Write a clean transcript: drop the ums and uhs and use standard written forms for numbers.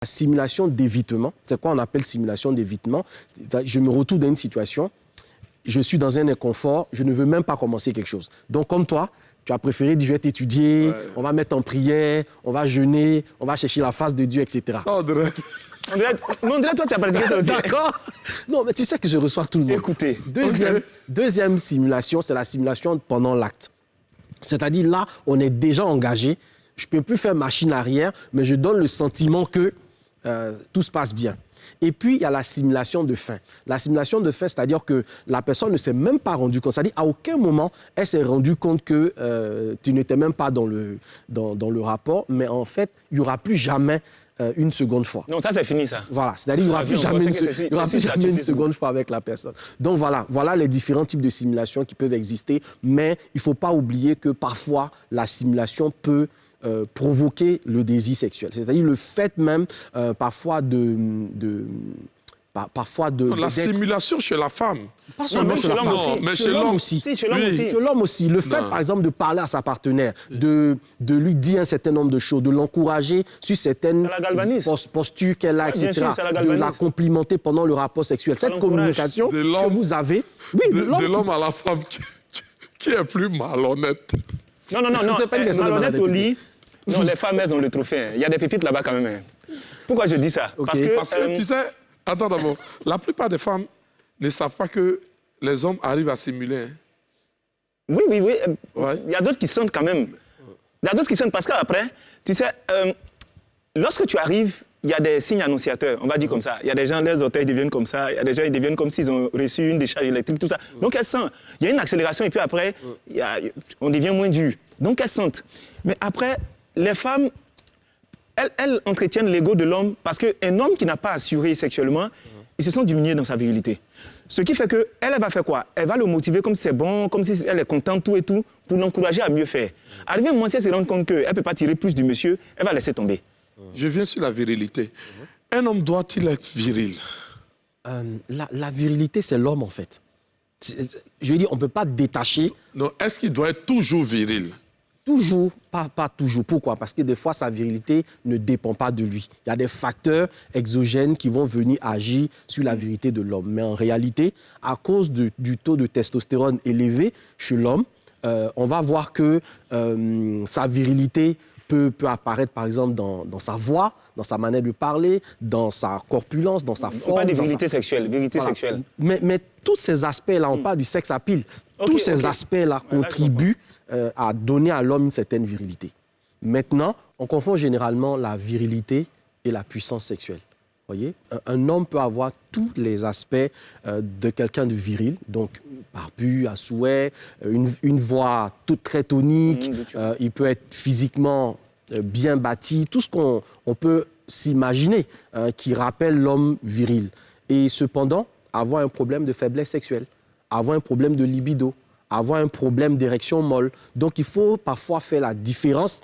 Simulation d'évitement, c'est quoi on appelle simulation d'évitement? Je me retrouve dans une situation, je suis dans un inconfort, je ne veux même pas commencer quelque chose. Donc comme toi, tu as préféré dire je vais t'étudier, on va mettre en prière, on va jeûner, on va chercher la face de Dieu, etc. On dirait, toi, tu as pratiqué ça aussi. D'accord. Non, mais tu sais que je reçois tout le monde. Écoutez. Deuxième simulation, c'est la simulation pendant l'acte. C'est-à-dire là, on est déjà engagé. Je ne peux plus faire machine arrière, mais je donne le sentiment que tout se passe bien. Et puis, il y a la simulation de fin. La simulation de fin, c'est-à-dire que la personne ne s'est même pas rendue compte. C'est-à-dire, à aucun moment, elle s'est rendue compte que tu n'étais même pas dans le rapport, mais en fait, il n'y aura plus jamais une seconde fois. Non, ça, c'est fini, ça. Voilà, c'est-à-dire qu'il n'y aura plus jamais une seconde fois avec la personne. Donc voilà les différents types de simulations qui peuvent exister, mais il ne faut pas oublier que parfois, la simulation peut provoquer le désir sexuel. C'est-à-dire le fait même parfois de la simulation chez la femme. Pas seulement chez la femme, mais chez l'homme aussi. Si, chez l'homme aussi. Chez l'homme aussi. Le fait, par exemple, de parler à sa partenaire, de lui dire un certain nombre de choses, de l'encourager sur certaines postures qu'elle a, etc., sûr, de la complimenter pendant le rapport sexuel. Cette communication que vous avez... Oui, de l'homme à la femme qui est plus malhonnête. Non. Malhonnête au lit. Non, les femmes, elles ont le trophée. Il y a des pépites là-bas quand même. Pourquoi je dis ça? Okay. Parce que tu sais, attends d'abord, la plupart des femmes ne savent pas que les hommes arrivent à simuler. Oui. Il y a d'autres qui sentent quand même. Il y a d'autres qui sentent parce qu'après, tu sais, lorsque tu arrives, il y a des signes annonciateurs, on va dire comme ça. Il y a des gens, leurs orteils deviennent comme ça. Il y a des gens, ils deviennent comme s'ils ont reçu une décharge électrique, tout ça. Donc elles sentent. Il y a une accélération et puis après, on devient moins dur. Donc elles sentent. Mais après, les femmes, elles entretiennent l'ego de l'homme parce qu'un homme qui n'a pas assuré sexuellement, il se sent diminué dans sa virilité. Ce qui fait qu'elle va faire quoi? Elle va le motiver comme si c'est bon, comme si elle est contente, tout et tout, pour l'encourager à mieux faire. Arrivé un moment, si elle se rend compte qu'elle ne peut pas tirer plus du monsieur, elle va laisser tomber. Je viens sur la virilité. Un homme doit-il être viril? La virilité, c'est l'homme, en fait. Je veux dire, on ne peut pas détacher... Non, est-ce qu'il doit être toujours viril? Toujours, pas toujours. Pourquoi? Parce que des fois, sa virilité ne dépend pas de lui. Il y a des facteurs exogènes qui vont venir agir sur la virilité de l'homme. Mais en réalité, à cause du taux de testostérone élevé chez l'homme, on va voir que sa virilité peut apparaître, par exemple, dans sa voix, dans sa manière de parler, dans sa corpulence, dans sa forme. On parle de virilité sexuelle. Sexuelle. Mais tous ces aspects-là, on parle du sexe à pile. Tous ces aspects-là contribuent à donner à l'homme une certaine virilité. Maintenant, on confond généralement la virilité et la puissance sexuelle. Voyez, un homme peut avoir tous les aspects de quelqu'un de viril, donc barbu, à souhait, une voix toute très tonique, il peut être physiquement bien bâti, tout ce qu'on peut s'imaginer qui rappelle l'homme viril. Et cependant, avoir un problème de faiblesse sexuelle, avoir un problème de libido, avoir un problème d'érection molle. Donc, il faut parfois faire la différence